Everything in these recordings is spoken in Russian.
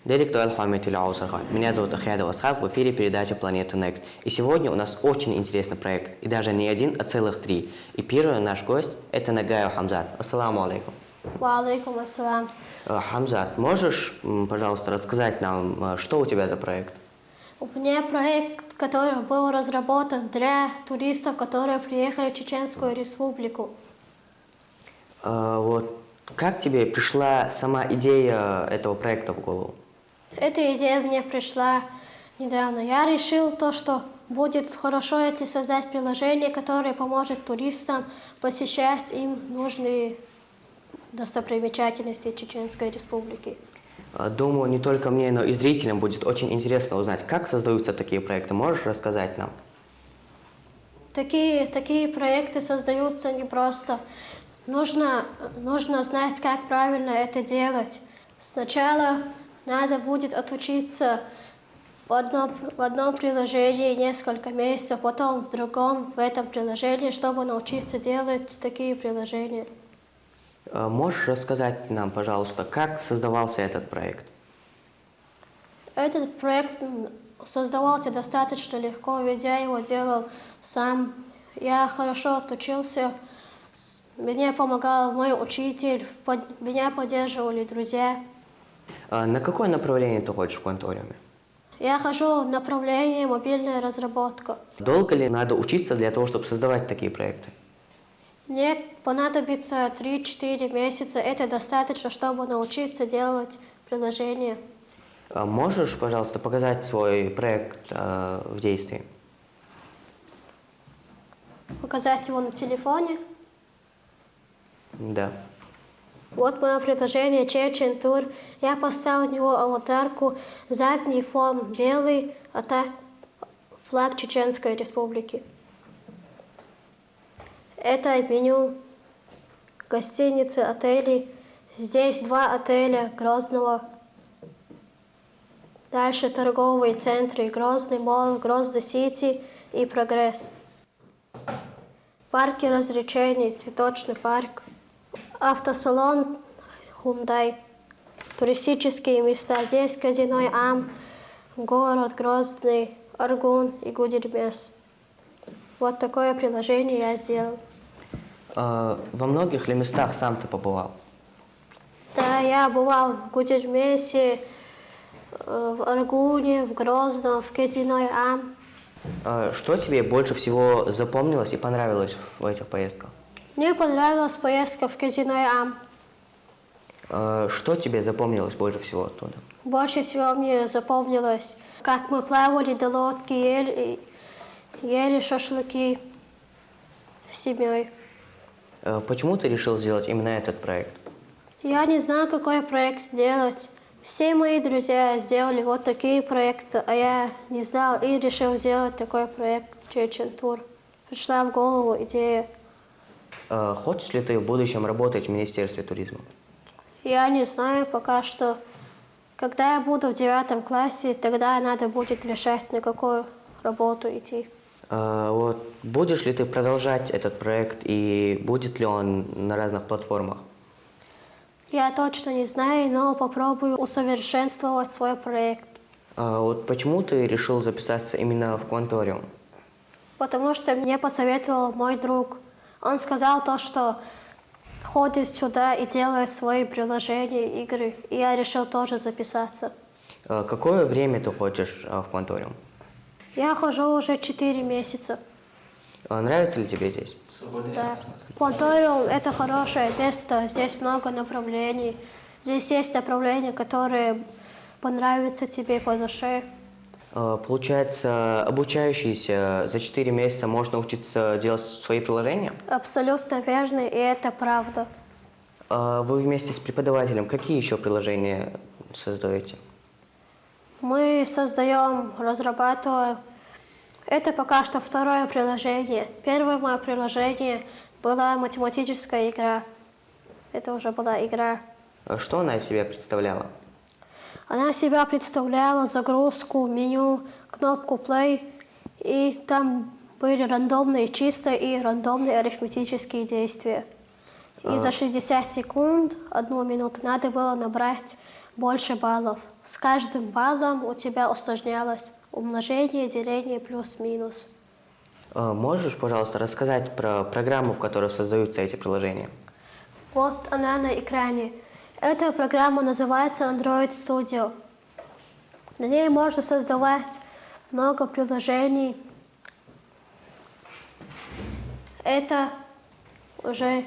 Директор Алхамид Аусархан. Меня зовут Ахьяда Васхаб, в эфире передача «Планета Next». И сегодня у нас очень интересный проект. И даже не один, а целых три. И первый наш гость – это Нагаев Хамзат. Ассаламу алейкум. Ва алейкум ассалам. Хамзат, можешь, пожалуйста, рассказать нам, что у тебя за проект? У меня проект, который был разработан для туристов, которые приехали в Чеченскую Республику. Как тебе пришла сама идея этого проекта в голову? Эта идея мне пришла недавно. Я решил то, что будет хорошо, если создать приложение, которое поможет туристам посещать им нужные достопримечательности Чеченской Республики. Думаю, не только мне, но и зрителям будет очень интересно узнать, как создаются такие проекты. Можешь рассказать нам? Такие проекты создаются непросто. Нужно знать, как правильно это делать. Сначала надо будет отучиться в одном приложении несколько месяцев, потом в другом, в этом приложении, чтобы научиться делать такие приложения. Можешь рассказать нам, пожалуйста, как создавался этот проект? Этот проект создавался достаточно легко, ведь я его делал сам. Я хорошо отучился, мне помогал мой учитель, меня поддерживали друзья. На какое направление ты хочешь в конториуме? Я хожу в направлении мобильная разработка. Долго ли надо учиться для того, чтобы создавать такие проекты? Мне понадобится 3-4 месяца. Это достаточно, чтобы научиться делать приложение. Можешь, пожалуйста, показать свой проект в действии? Показать его на телефоне. Да. Вот мое приложение Chechen Tour. Я поставил в него аватарку, задний фон белый, а так флаг Чеченской Республики. Это меню гостиницы, отелей. Здесь 2 отеля Грозного. Дальше торговые центры Грозный Молл, Грозный Сити и Прогресс. Парки развлечений, цветочный парк. Автосалон Hyundai. Туристические места. Здесь казино Ам, город Грозный, Аргун и Гудермес. Вот такое приложение я сделал. Во многих ли местах сам ты побывал? Да, я бывал в Гудермесе, в Аргуне, в Грозном, в казино Ам. Что тебе больше всего запомнилось и понравилось в этих поездках? Мне понравилась поездка в казино Ам. Что тебе запомнилось больше всего оттуда? Больше всего мне запомнилось, как мы плавали до лодки, ели шашлыки с семьей. Почему ты решил сделать именно этот проект? Я не знаю, какой проект сделать. Все мои друзья сделали вот такие проекты, а я не знал и решил сделать такой проект Chechen Tour. Пришла в голову идея. Хочешь ли ты в будущем работать в Министерстве туризма? Я не знаю пока что. Когда я буду в 9 классе, тогда надо будет решать, на какую работу идти. Будешь ли ты продолжать этот проект и будет ли он на разных платформах? Я точно не знаю, но попробую усовершенствовать свой проект. Почему ты решил записаться именно в Кванториум? Потому что мне посоветовал мой друг. Он сказал то, что ходит сюда и делает свои приложения, игры. И я решил тоже записаться. Какое время ты хочешь в Кванториум? Я хожу уже 4 месяца. Нравится ли тебе здесь? Да. Кванториум – это хорошее место. Здесь много направлений. Здесь есть направления, которые понравятся тебе по душе. Получается, обучающийся за 4 месяца можно учиться делать свои приложения? Абсолютно верно, и это правда. Вы вместе с преподавателем какие еще приложения создаете? Мы создаем, разрабатываем. Это пока что второе приложение. Первое мое приложение была математическая игра. Это уже была игра. Что она из себя представляла? Она себя представляла загрузку, меню, кнопку play, и там были рандомные числа и рандомные арифметические действия. И за 60 секунд, 1 минуту, надо было набрать больше баллов. С каждым баллом у тебя усложнялось умножение, деление, плюс-минус. Можешь, пожалуйста, рассказать про программу, в которой создаются эти приложения? Вот она на экране. Эта программа называется Android Studio. На ней можно создавать много приложений. Это уже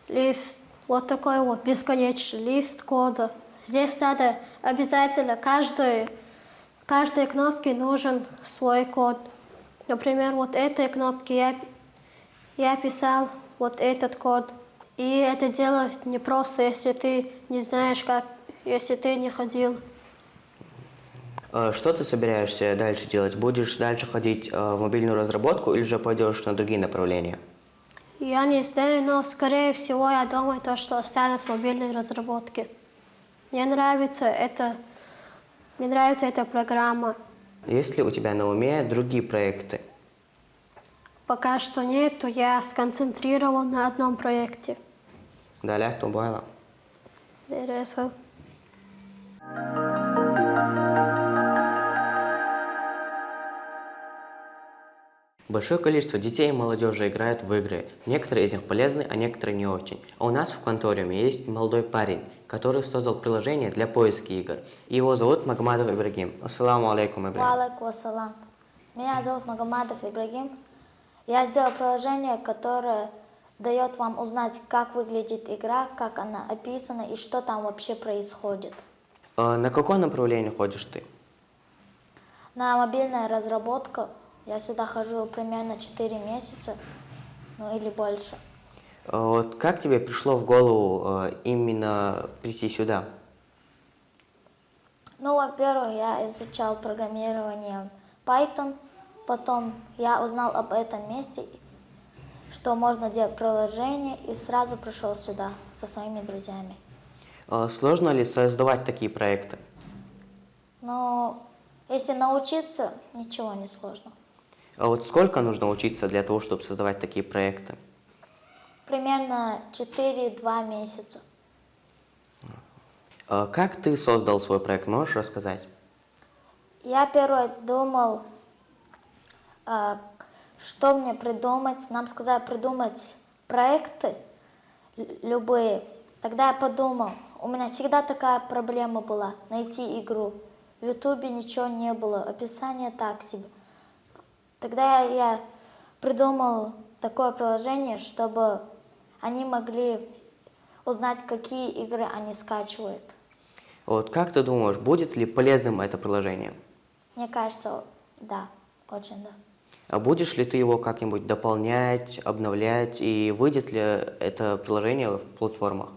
лист, вот такой вот бесконечный лист кода. Здесь надо обязательно каждой кнопке нужен свой код. Например, вот этой кнопке я писал вот этот код. И это делать не просто, если ты не знаешь как, если ты не ходил. Что ты собираешься дальше делать? Будешь дальше ходить в мобильную разработку или же пойдешь на другие направления? Я не знаю, но скорее всего я думаю, что останусь в мобильной разработке. Мне нравится эта программа. Есть ли у тебя на уме другие проекты? Пока что нет, то я сконцентрирован на одном проекте. Далее, Тумбайла. Интересно. Большое количество детей и молодежи играют в игры. Некоторые из них полезны, а некоторые не очень. А у нас в конториуме есть молодой парень, который создал приложение для поиска игр. И его зовут Магомадов Ибрагим. Ассаламу алейкум, Ибрагим. Валайкум ассалам. Меня зовут Магомадов Ибрагим. Я сделал приложение, которое дает вам узнать, как выглядит игра, как она описана и что там вообще происходит. На какое направление ходишь ты? На мобильная разработка я сюда хожу примерно 4 месяца, ну или больше. Вот как тебе пришло в голову именно прийти сюда? Ну, во-первых, я изучал программирование Python, потом я узнал об этом месте, что можно делать приложение, и сразу пришел сюда со своими друзьями. Сложно ли создавать такие проекты? Но если научиться, ничего не сложно. А вот сколько нужно учиться для того, чтобы создавать такие проекты? Примерно 4-2 месяца. Как ты создал свой проект, можешь рассказать? Я первый думал, что мне придумать. Нам сказали придумать проекты любые. Тогда я подумал, у меня всегда такая проблема была, найти игру. В Ютубе ничего не было, описание так себе. Тогда я придумал такое приложение, чтобы они могли узнать, какие игры они скачивают. Вот как ты думаешь, будет ли полезным это приложение? Мне кажется, да, очень да. А будешь ли ты его как-нибудь дополнять, обновлять, и выйдет ли это приложение в платформах?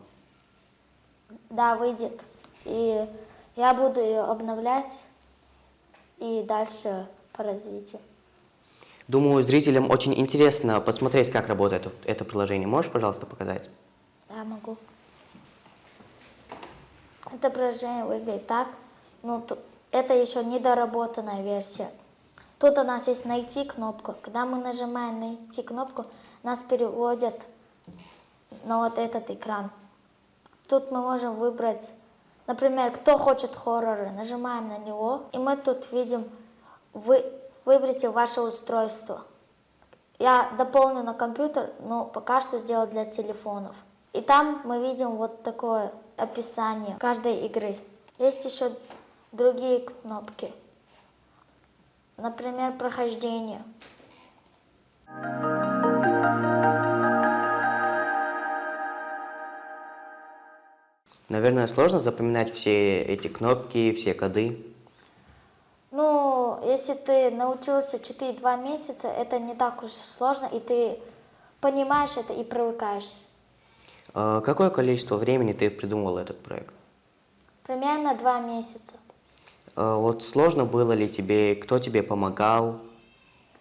Да, выйдет. И я буду ее обновлять и дальше по развитию. Думаю, зрителям очень интересно посмотреть, как работает это приложение. Можешь, пожалуйста, показать? Да, могу. Это приложение выглядит так. Ну, это еще недоработанная версия. Тут у нас есть «Найти» кнопка. Когда мы нажимаем «Найти» кнопку, нас переводят на вот этот экран. Тут мы можем выбрать, например, кто хочет хорроры. Нажимаем на него, и мы тут видим «Выберите ваше устройство». Я дополню на компьютер, но пока что сделал для телефонов. И там мы видим вот такое описание каждой игры. Есть еще другие кнопки. Например, прохождение. Наверное, сложно запоминать все эти кнопки, все коды. Ну, если ты научился 4-2 месяца, это не так уж сложно, и ты понимаешь это и привыкаешь. Какое количество времени ты придумал этот проект? Примерно 2 месяца. Вот сложно было ли тебе, кто тебе помогал?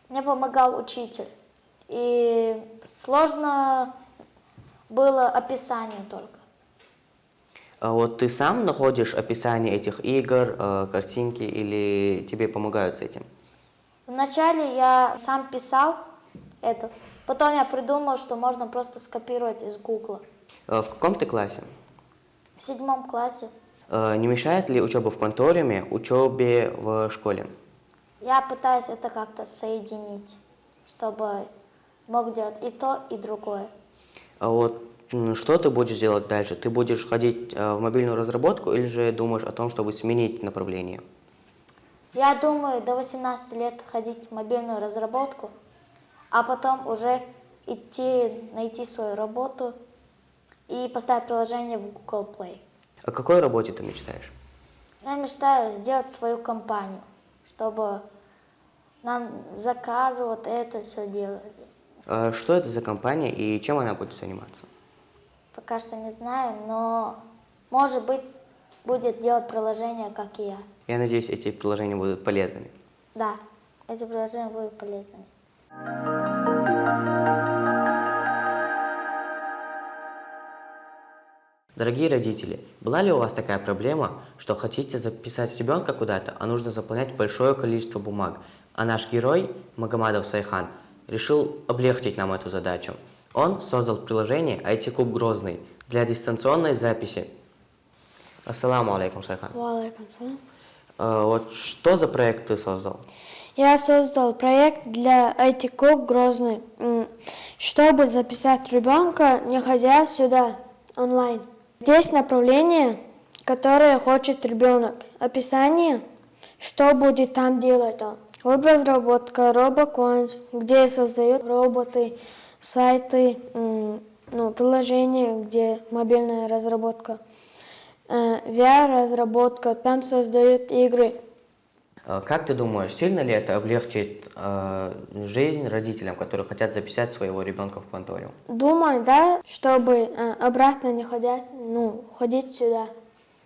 Мне помогал учитель. И сложно было описание только. Вот ты сам находишь описание этих игр, картинки, или тебе помогают с этим? Вначале я сам писал это, потом я придумал, что можно просто скопировать из Гугла. В каком ты классе? В 7 классе. Не мешает ли учеба в конториуме учебе в школе? Я пытаюсь это как-то соединить, чтобы мог делать и то, и другое. А вот что ты будешь делать дальше? Ты будешь ходить в мобильную разработку или же думаешь о том, чтобы сменить направление? Я думаю, до 18 лет ходить в мобильную разработку, а потом уже найти свою работу и поставить приложение в Google Play. О какой работе ты мечтаешь? Я мечтаю сделать свою компанию, чтобы нам заказы, вот это все делали. Что это за компания и чем она будет заниматься? Пока что не знаю, но может быть будет делать приложение, как и я. Я надеюсь, эти приложения будут полезными. Да, эти приложения будут полезными. Дорогие родители, была ли у вас такая проблема, что хотите записать ребенка куда-то, а нужно заполнять большое количество бумаг? А наш герой, Магомадов Сайхан, решил облегчить нам эту задачу. Он создал приложение IT-клуб Грозный для дистанционной записи. Ассаламу алейкум, Сайхан. Валейкум салам. Вот что за проект ты создал? Я создал проект для IT-клуб Грозный, чтобы записать ребенка, не ходя сюда онлайн. Здесь направление, которое хочет ребенок. Описание, что будет там делать он. Веб-разработка, RoboQuant, где создают роботы, сайты, приложения, где мобильная разработка. VR-разработка, там создают игры. Как ты думаешь, сильно ли это облегчит жизнь родителям, которые хотят записать своего ребенка в конториум? Думаю, да, чтобы обратно не ходить сюда.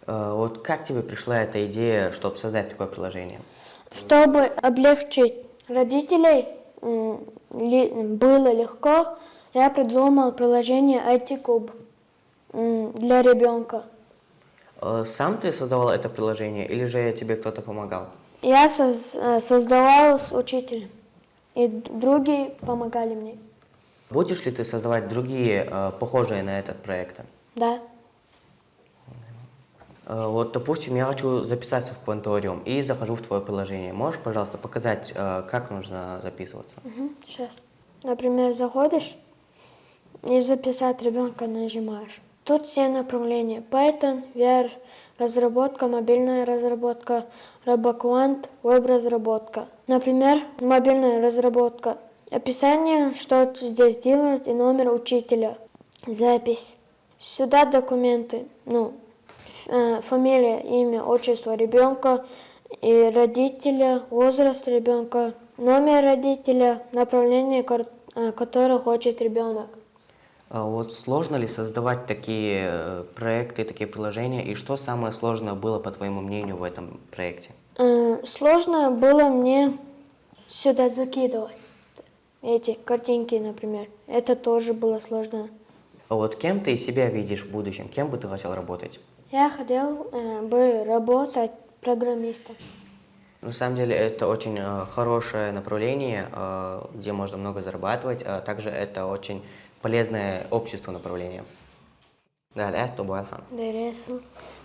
Вот как тебе пришла эта идея, чтобы создать такое приложение? Чтобы облегчить родителей, было легко, я придумал приложение IT-клуб для ребенка. Сам ты создавал это приложение или же тебе кто-то помогал? Я создавал с учителем, и другие помогали мне. Будешь ли ты создавать другие, похожие на этот проекты? Да. Вот, допустим, я хочу записаться в конториум и захожу в твое приложение. Можешь, пожалуйста, показать, как нужно записываться? Сейчас. Например, заходишь и записать ребенка нажимаешь. Тут все направления. Python, VR, разработка, мобильная разработка, RoboQuant, веб-разработка. Например, мобильная разработка. Описание, что здесь делать, и номер учителя. Запись. Сюда документы. Фамилия, имя, отчество ребенка и родителя, возраст ребенка, номер родителя, направление, которое хочет ребенок. Вот сложно ли создавать такие проекты, такие приложения, и что самое сложное было, по твоему мнению, в этом проекте? Сложно было мне сюда закидывать эти картинки, например. Это тоже было сложно. А вот кем ты себя видишь в будущем? Кем бы ты хотел работать? Я хотел бы работать программистом. На самом деле это очень хорошее направление, где можно много зарабатывать, а также это очень полезное обществу направление.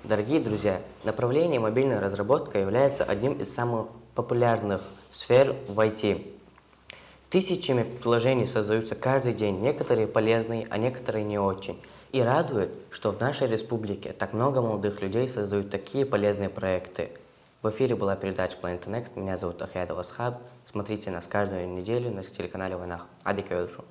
Дорогие друзья, направление мобильная разработка является одним из самых популярных сфер в IT. Тысячами приложений создаются каждый день, некоторые полезные, а некоторые не очень. И радует, что в нашей республике так много молодых людей создают такие полезные проекты. В эфире была передача Planet Next. Меня зовут Ахьядов Асхаб. Смотрите нас каждую неделю на телеканале Войнах. Адикаюджу.